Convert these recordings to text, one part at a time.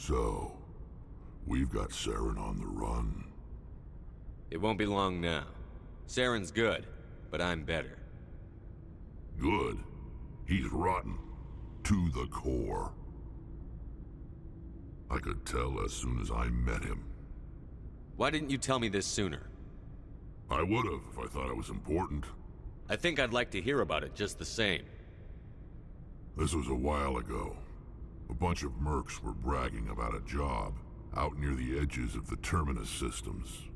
So, we've got Saren on the run. It won't be long now. Saren's good, but I'm better. Good? He's rotten. To the core. I could tell as soon as I met him. Why didn't you tell me this sooner? I would've if I thought it was important. I think I'd like to hear about it just the same. This was a while ago. A bunch of mercs were bragging about a job out near the edges of the Terminus systems.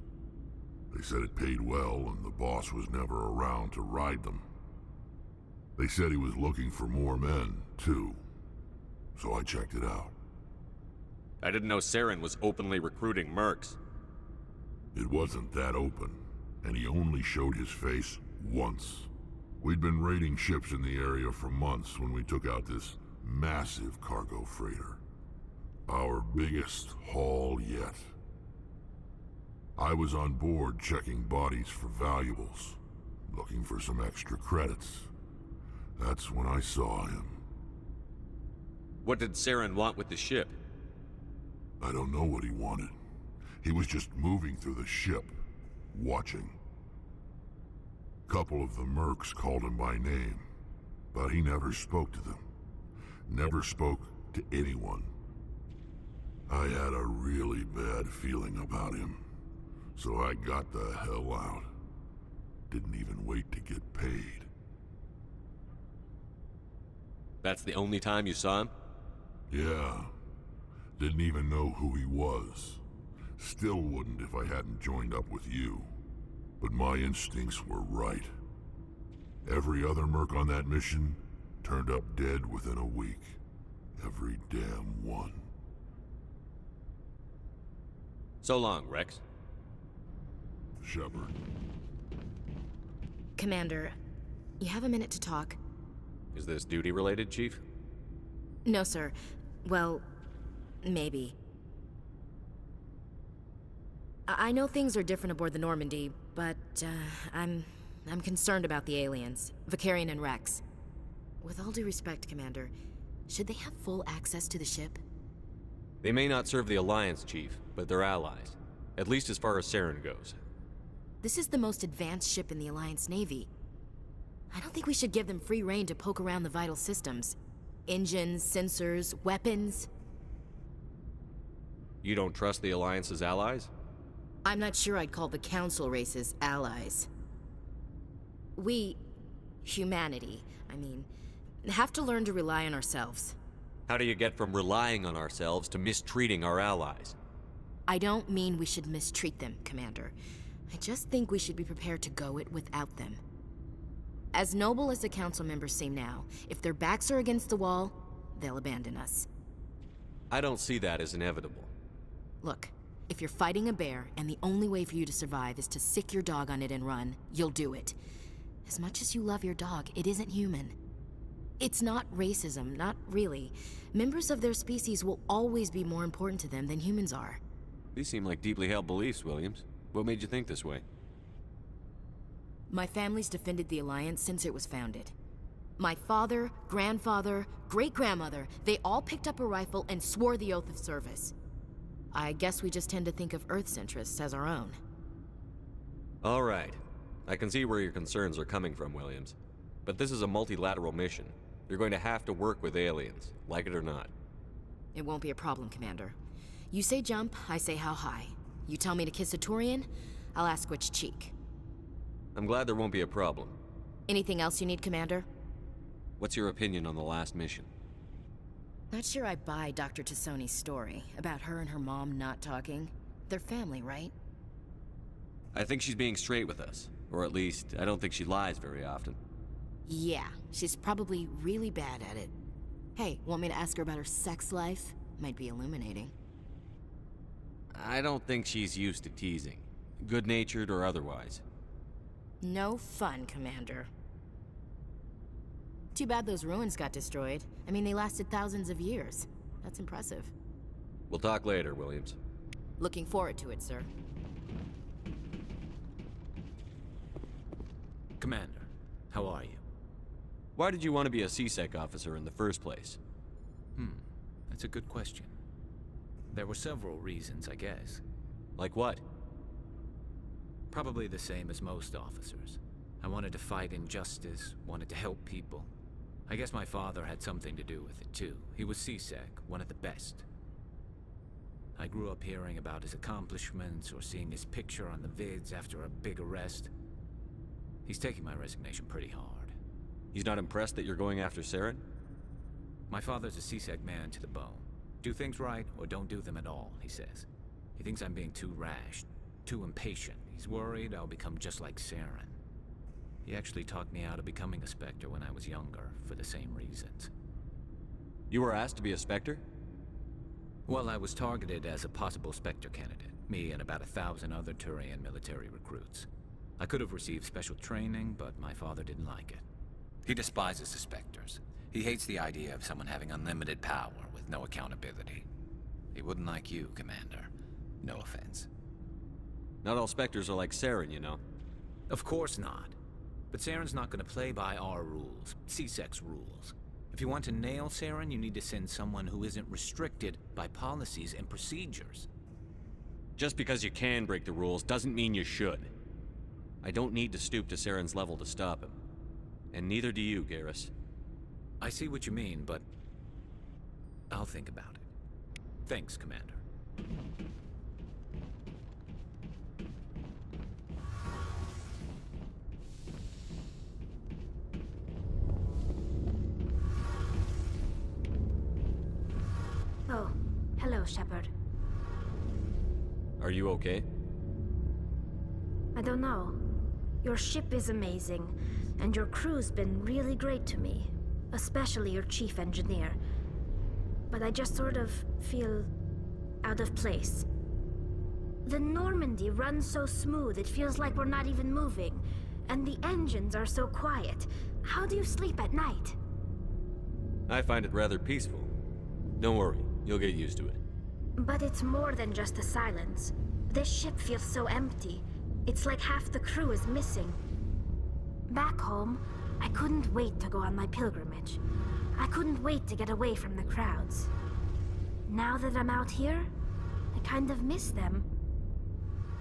They said it paid well and the boss was never around to ride them. They said he was looking for more men, too. So I checked it out. I didn't know Saren was openly recruiting mercs. It wasn't that open, and he only showed his face once. We'd been raiding ships in the area for months when we took out this massive cargo freighter. Our biggest haul yet. I was on board checking bodies for valuables, looking for some extra credits. That's when I saw him. What did Saren want with the ship? I don't know what he wanted. He was just moving through the ship, watching. Couple of the mercs called him by name, but he never spoke to them. Never spoke to anyone. I had a really bad feeling about him, so I got the hell out. Didn't even wait to get paid. That's the only time you saw him? Yeah. Didn't even know who he was. Still wouldn't if I hadn't joined up with you. But my instincts were right. Every other merc on that mission turned up dead within a week. Every damn one. So long, Rex. Shepard. Commander, you have a minute to talk? Is this duty-related, Chief? No, sir. Well, maybe. I know things are different aboard the Normandy, but I'm concerned about the aliens, Vicarian and Rex. With all due respect, Commander, should they have full access to the ship? They may not serve the Alliance, Chief, but they're allies. At least as far as Saren goes. This is the most advanced ship in the Alliance Navy. I don't think we should give them free rein to poke around the vital systems. Engines, sensors, weapons. You don't trust the Alliance's allies? I'm not sure I'd call the Council races allies. We, humanity, have to learn to rely on ourselves. How do you get from relying on ourselves to mistreating our allies? I don't mean we should mistreat them, Commander. I just think we should be prepared to go it without them. As noble as the Council members seem now, if their backs are against the wall, they'll abandon us. I don't see that as inevitable. Look, if you're fighting a bear and the only way for you to survive is to sick your dog on it and run, you'll do it. As much as you love your dog, it isn't human. It's not racism, not really. Members of their species will always be more important to them than humans are. These seem like deeply held beliefs, Williams. What made you think this way? My family's defended the Alliance since it was founded. My father, grandfather, great-grandmother, they all picked up a rifle and swore the oath of service. I guess we just tend to think of Earth's interests as our own. All right. I can see where your concerns are coming from, Williams. But this is a multilateral mission. You're going to have to work with aliens, like it or not. It won't be a problem, Commander. You say jump, I say how high. You tell me to kiss a Turian, I'll ask which cheek. I'm glad there won't be a problem. Anything else you need, Commander? What's your opinion on the last mission? Not sure I buy Dr. Tassoni's story about her and her mom not talking. They're family, right? I think she's being straight with us. Or at least, I don't think she lies very often. Yeah, she's probably really bad at it. Hey, want me to ask her about her sex life? Might be illuminating. I don't think she's used to teasing. Good-natured or otherwise. No fun, Commander. Too bad those ruins got destroyed. They lasted thousands of years. That's impressive. We'll talk later, Williams. Looking forward to it, sir. Commander, how are you? Why did you want to be a CSEC officer in the first place? That's a good question. There were several reasons, I guess. Like what? Probably the same as most officers. I wanted to fight injustice, wanted to help people. I guess my father had something to do with it, too. He was CSEC, one of the best. I grew up hearing about his accomplishments or seeing his picture on the vids after a big arrest. He's taking my resignation pretty hard. He's not impressed that you're going after Saren? My father's a CSEC man to the bone. Do things right or don't do them at all, he says. He thinks I'm being too rash, too impatient. He's worried I'll become just like Saren. He actually talked me out of becoming a Spectre when I was younger, for the same reasons. You were asked to be a Spectre? Well, I was targeted as a possible Spectre candidate. Me and about 1,000 other Turian military recruits. I could have received special training, but my father didn't like it. He despises the Spectres. He hates the idea of someone having unlimited power with no accountability. He wouldn't like you, Commander. No offense. Not all Spectres are like Saren, you know. Of course not. But Saren's not going to play by our rules, CSEC's rules. If you want to nail Saren, you need to send someone who isn't restricted by policies and procedures. Just because you can break the rules doesn't mean you should. I don't need to stoop to Saren's level to stop him. And neither do you, Garrus. I see what you mean, but I'll think about it. Thanks, Commander. Oh, hello, Shepard. Are you okay? I don't know. Your ship is amazing, and your crew's been really great to me. Especially your chief engineer. But I just sort of feel out of place. The Normandy runs so smooth it feels like we're not even moving. And the engines are so quiet. How do you sleep at night? I find it rather peaceful. Don't worry, you'll get used to it. But it's more than just the silence. This ship feels so empty. It's like half the crew is missing. Back home, I couldn't wait to go on my pilgrimage. I couldn't wait to get away from the crowds. Now that I'm out here, I kind of miss them.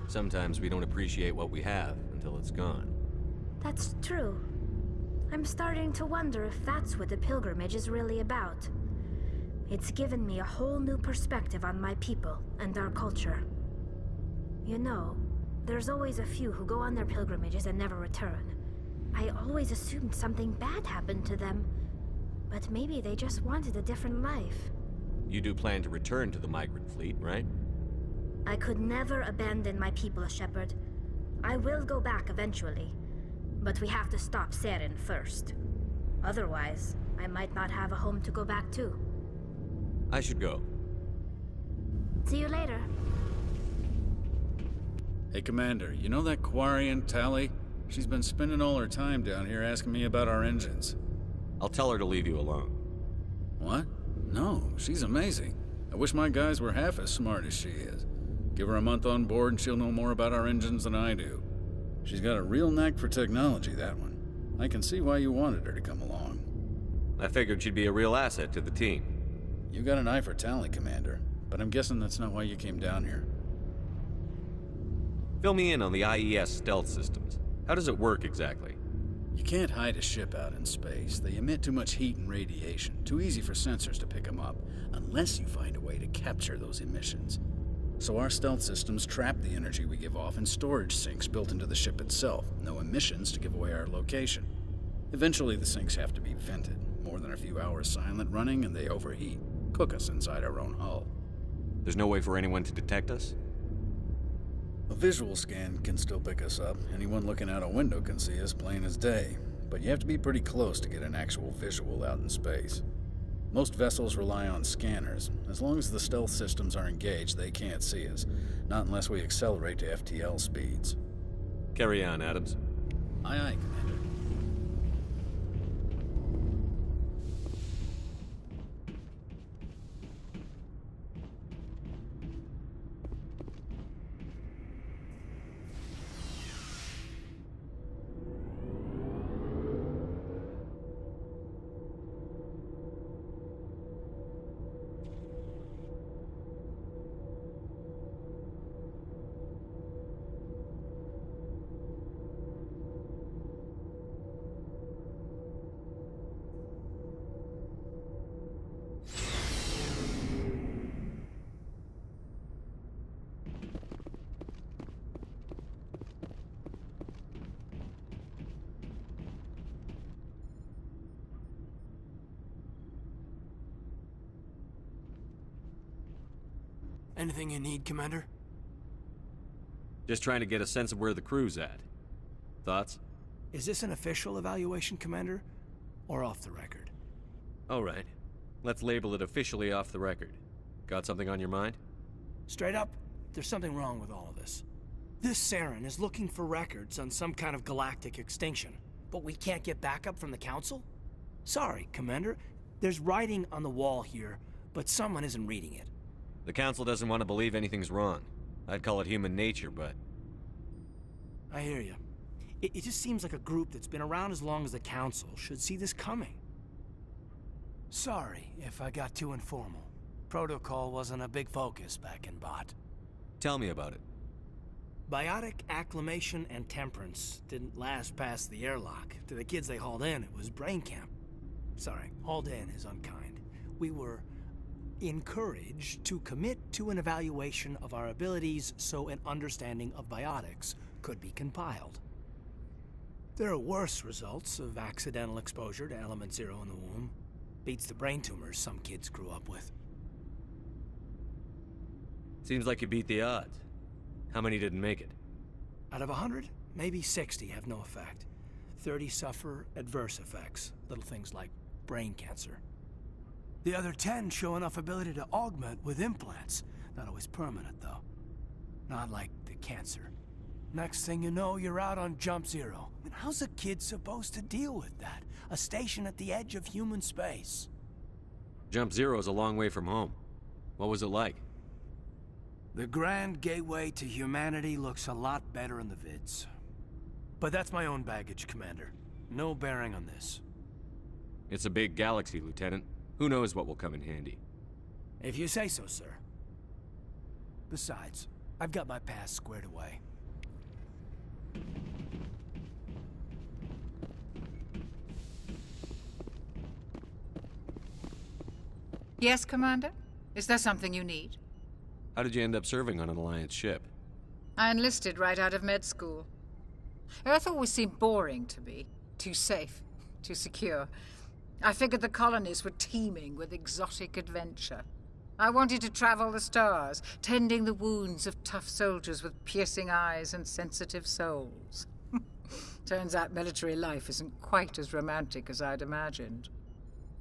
Sometimes we don't appreciate what we have until it's gone. That's true. I'm starting to wonder if that's what the pilgrimage is really about. It's given me a whole new perspective on my people and our culture. You know, there's always a few who go on their pilgrimages and never return. I always assumed something bad happened to them, but maybe they just wanted a different life. You do plan to return to the migrant fleet, right? I could never abandon my people, Shepard. I will go back eventually, but we have to stop Saren first. Otherwise, I might not have a home to go back to. I should go. See you later. Hey, Commander, you know that Quarian, Tally? She's been spending all her time down here asking me about our engines. I'll tell her to leave you alone. What? No, she's amazing. I wish my guys were half as smart as she is. Give her a month on board and she'll know more about our engines than I do. She's got a real knack for technology, that one. I can see why you wanted her to come along. I figured she'd be a real asset to the team. You got an eye for Tally, Commander, but I'm guessing that's not why you came down here. Fill me in on the IES stealth systems. How does it work exactly? You can't hide a ship out in space. They emit too much heat and radiation. Too easy for sensors to pick them up, unless you find a way to capture those emissions. So our stealth systems trap the energy we give off in storage sinks built into the ship itself. No emissions to give away our location. Eventually the sinks have to be vented. More than a few hours silent running and they overheat. Cook us inside our own hull. There's no way for anyone to detect us? A visual scan can still pick us up. Anyone looking out a window can see us plain as day. But you have to be pretty close to get an actual visual out in space. Most vessels rely on scanners. As long as the stealth systems are engaged, they can't see us. Not unless we accelerate to FTL speeds. Carry on, Adams. Aye, aye, Commander. Anything you need, Commander? Just trying to get a sense of where the crew's at. Thoughts? Is this an official evaluation, Commander? Or off the record? All right. Let's label it officially off the record. Got something on your mind? Straight up, there's something wrong with all of this. This Saren is looking for records on some kind of galactic extinction, but we can't get backup from the Council? Sorry, Commander. There's writing on the wall here, but someone isn't reading it. The Council doesn't want to believe anything's wrong. I'd call it human nature, but... I hear you. It just seems like a group that's been around as long as the Council should see this coming. Sorry if I got too informal. Protocol wasn't a big focus back in Bot. Tell me about it. Biotic acclimation and temperance didn't last past the airlock. To the kids they hauled in, it was brain camp. Sorry, hauled in is unkind. We were encouraged to commit to an evaluation of our abilities so an understanding of biotics could be compiled. There are worse results of accidental exposure to Element Zero in the womb. Beats the brain tumors some kids grew up with. Seems like you beat the odds. How many didn't make it? Out of 100, maybe 60 have no effect. 30 suffer adverse effects, little things like brain cancer. The other 10 show enough ability to augment with implants. Not always permanent, though. Not like the cancer. Next thing you know, you're out on Jump Zero. And how's a kid supposed to deal with that? A station at the edge of human space. Jump Zero's a long way from home. What was it like? The grand gateway to humanity looks a lot better in the vids. But that's my own baggage, Commander. No bearing on this. It's a big galaxy, Lieutenant. Who knows what will come in handy? If you say so, sir. Besides, I've got my past squared away. Yes, Commander? Is there something you need? How did you end up serving on an Alliance ship? I enlisted right out of med school. Earth always seemed boring to me. Too safe, too secure. I figured the colonies were teeming with exotic adventure. I wanted to travel the stars, tending the wounds of tough soldiers with piercing eyes and sensitive souls. Turns out military life isn't quite as romantic as I'd imagined.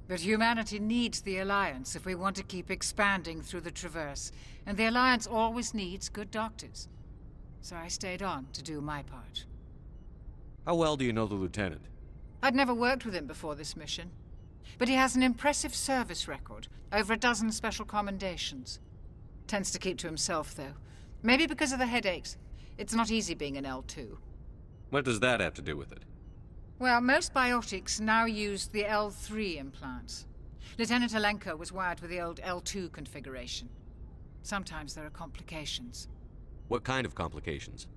But humanity needs the Alliance if we want to keep expanding through the Traverse, and the Alliance always needs good doctors. So I stayed on to do my part. How well do you know the Lieutenant? I'd never worked with him before this mission, but he has an impressive service record, over a dozen special commendations. Tends to keep to himself, though. Maybe because of the headaches. It's not easy being an L2. What does that have to do with it? Well, most biotics now use the L3 implants. Lieutenant Alenko was wired with the old L2 configuration. Sometimes there are complications. What kind of complications?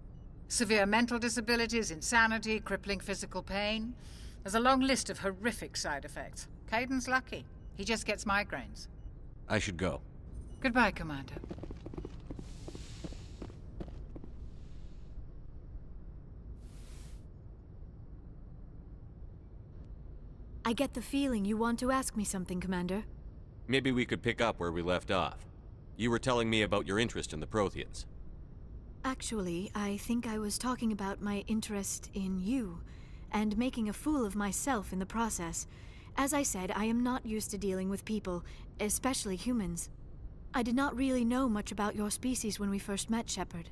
Severe mental disabilities, insanity, crippling physical pain. There's a long list of horrific side effects. Caden's lucky. He just gets migraines. I should go. Goodbye, Commander. I get the feeling you want to ask me something, Commander. Maybe we could pick up where we left off. You were telling me about your interest in the Protheans. Actually, I think I was talking about my interest in you, and making a fool of myself in the process. As I said, I am not used to dealing with people, especially humans. I did not really know much about your species when we first met, Shepard.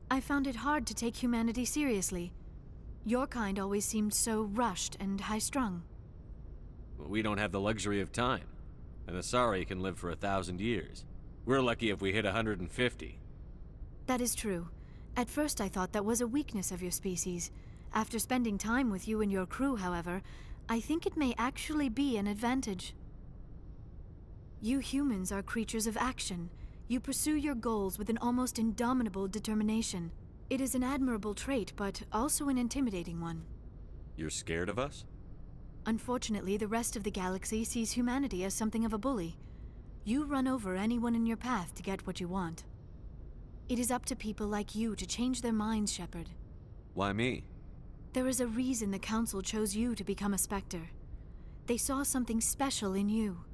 I found it hard to take humanity seriously. Your kind always seemed so rushed and high-strung. We don't have the luxury of time. An Asari can live for 1,000 years. We're lucky if we hit 150. That is true. At first I thought that was a weakness of your species. After spending time with you and your crew, however, I think it may actually be an advantage. You humans are creatures of action. You pursue your goals with an almost indomitable determination. It is an admirable trait, but also an intimidating one. You're scared of us? Unfortunately, the rest of the galaxy sees humanity as something of a bully. You run over anyone in your path to get what you want. It is up to people like you to change their minds, Shepard. Why me? There is a reason the Council chose you to become a Spectre. They saw something special in you.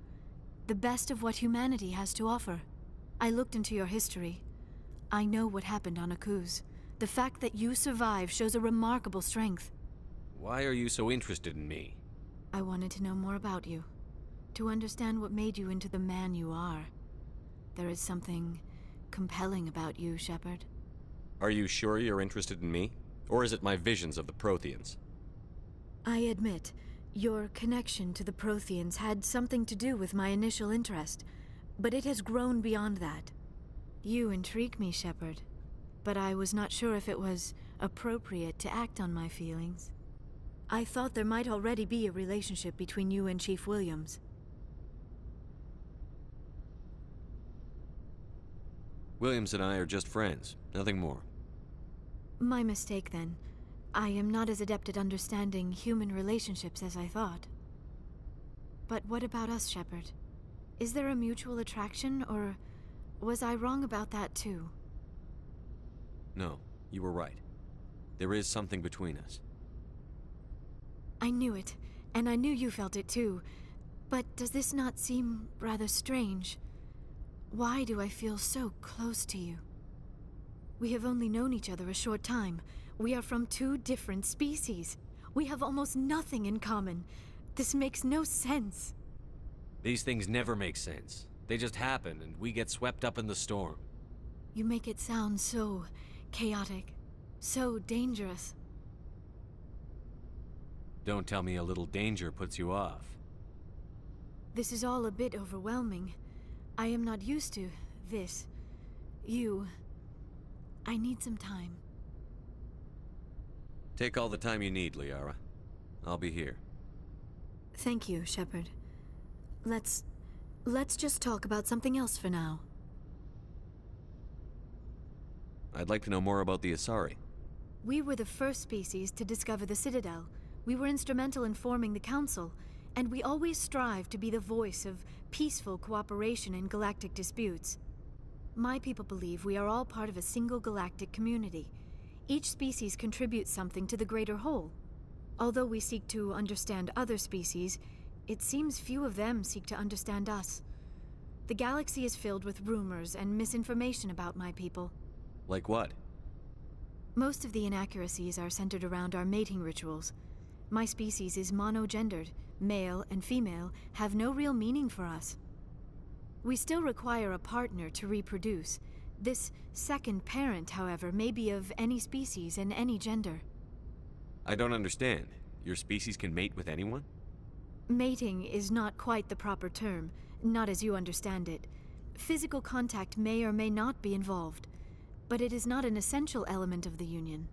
The best of what humanity has to offer. I looked into your history. I know what happened on Akuz. The fact that you survived shows a remarkable strength. Why are you so interested in me? I wanted to know more about you. To understand what made you into the man you are. There is something compelling about you, Shepard. Are you sure you're interested in me? Or is it my visions of the Protheans? I admit, your connection to the Protheans had something to do with my initial interest, but it has grown beyond that. You intrigue me, Shepard, but I was not sure if it was appropriate to act on my feelings. I thought there might already be a relationship between you and Chief Williams. Williams and I are just friends, nothing more. My mistake, then. I am not as adept at understanding human relationships as I thought. But what about us, Shepard? Is there a mutual attraction, or was I wrong about that too? No, you were right. There is something between us. I knew it, and I knew you felt it too. But does this not seem rather strange? Why do I feel so close to you? We have only known each other a short time. We are from two different species. We have almost nothing in common. This makes no sense. These things never make sense. They just happen, and we get swept up in the storm. You make it sound so chaotic, so dangerous. Don't tell me a little danger puts you off. This is all a bit overwhelming. I am not used to this. I need some time. Take all the time you need, Liara. I'll be here. Thank you, Shepard. Let's just talk about something else for now. I'd like to know more about the Asari. We were the first species to discover the Citadel. We were instrumental in forming the Council, and we always strive to be the voice of peaceful cooperation in galactic disputes. My people believe we are all part of a single galactic community. Each species contributes something to the greater whole. Although we seek to understand other species, it seems few of them seek to understand us. The galaxy is filled with rumors and misinformation about my people. Like what? Most of the inaccuracies are centered around our mating rituals. My species is monogendered. Male and female have no real meaning for us. We still require a partner to reproduce. This second parent, however, may be of any species and any gender. I don't understand. Your species can mate with anyone? Mating is not quite the proper term, not as you understand it. Physical contact may or may not be involved, but it is not an essential element of the union.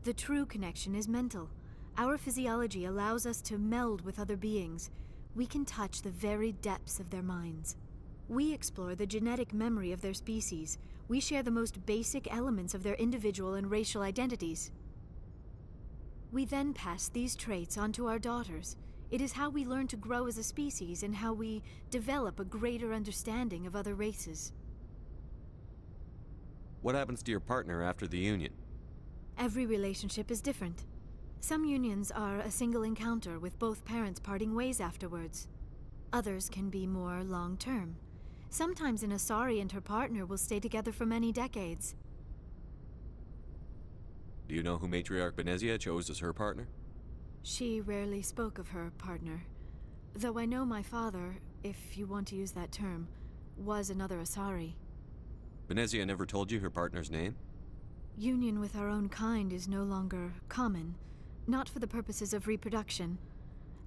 The true connection is mental. Our physiology allows us to meld with other beings. We can touch the very depths of their minds. We explore the genetic memory of their species. We share the most basic elements of their individual and racial identities. We then pass these traits on to our daughters. It is how we learn to grow as a species and how we develop a greater understanding of other races. What happens to your partner after the union? Every relationship is different. Some unions are a single encounter with both parents parting ways afterwards. Others can be more long-term. Sometimes an Asari and her partner will stay together for many decades. Do you know who Matriarch Benezia chose as her partner? She rarely spoke of her partner. Though I know my father, if you want to use that term, was another Asari. Benezia never told you her partner's name? Union with our own kind is no longer common, not for the purposes of reproduction.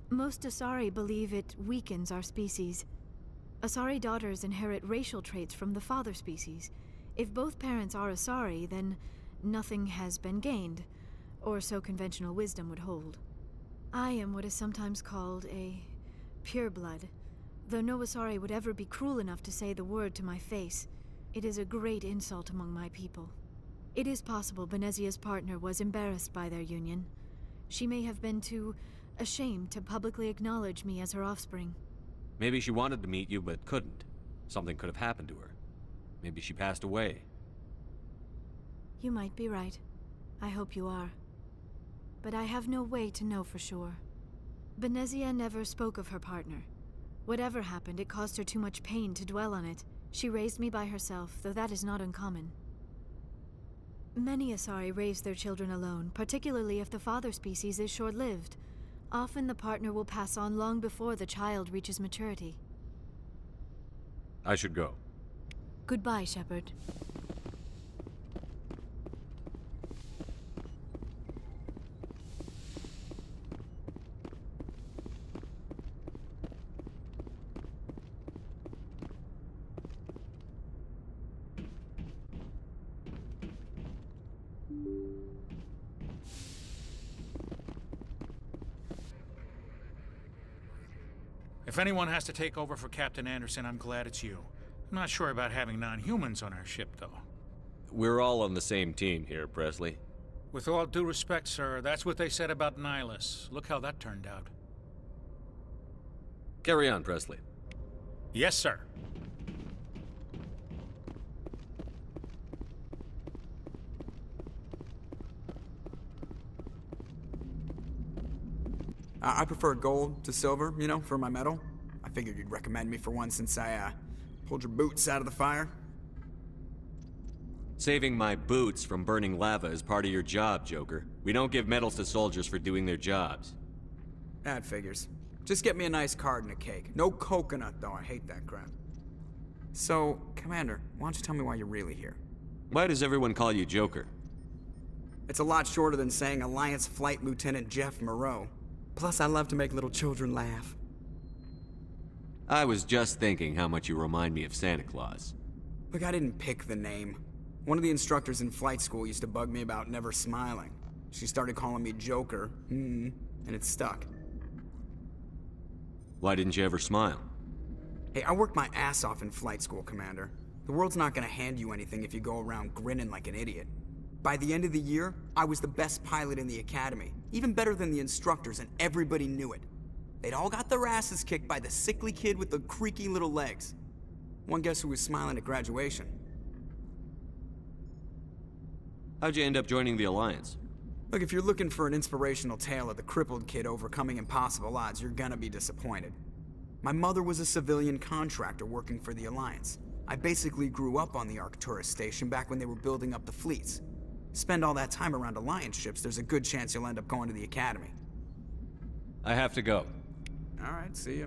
Most Asari believe it weakens our species. Asari daughters inherit racial traits from the father species. If both parents are Asari, then nothing has been gained, or so conventional wisdom would hold. I am what is sometimes called a pureblood, though no Asari would ever be cruel enough to say the word to my face. It is a great insult among my people. It is possible Benezia's partner was embarrassed by their union. She may have been too ashamed to publicly acknowledge me as her offspring. Maybe she wanted to meet you but couldn't. Something could have happened to her. Maybe she passed away. You might be right. I hope you are. But I have no way to know for sure. Benezia never spoke of her partner. Whatever happened, it caused her too much pain to dwell on it. She raised me by herself, though that is not uncommon. Many Asari raise their children alone, particularly if the father species is short-lived. Often the partner will pass on long before the child reaches maturity. I should go. Goodbye, Shepard. If anyone has to take over for Captain Anderson, I'm glad it's you. I'm not sure about having non-humans on our ship, though. We're all on the same team here, Presley. With all due respect, sir, that's what they said about Nihilus. Look how that turned out. Carry on, Presley. Yes, sir. I prefer gold to silver, you know, for my medal. I figured you'd recommend me for one since I, pulled your boots out of the fire. Saving my boots from burning lava is part of your job, Joker. We don't give medals to soldiers for doing their jobs. That figures. Just get me a nice card and a cake. No coconut, though. I hate that crap. So, Commander, why don't you tell me why you're really here? Why does everyone call you Joker? It's a lot shorter than saying Alliance Flight Lieutenant Jeff Moreau. Plus, I love to make little children laugh. I was just thinking how much you remind me of Santa Claus. Look, I didn't pick the name. One of the instructors in flight school used to bug me about never smiling. She started calling me Joker, and it stuck. Why didn't you ever smile? Hey, I worked my ass off in flight school, Commander. The world's not gonna hand you anything if you go around grinning like an idiot. By the end of the year, I was the best pilot in the academy, even better than the instructors, and everybody knew it. They'd all got their asses kicked by the sickly kid with the creaky little legs. One guess who was smiling at graduation? How'd you end up joining the Alliance? Look, if you're looking for an inspirational tale of the crippled kid overcoming impossible odds, you're gonna be disappointed. My mother was a civilian contractor working for the Alliance. I basically grew up on the Arcturus station back when they were building up the fleets. Spend all that time around Alliance ships, there's a good chance you'll end up going to the Academy. I have to go. All right, see ya.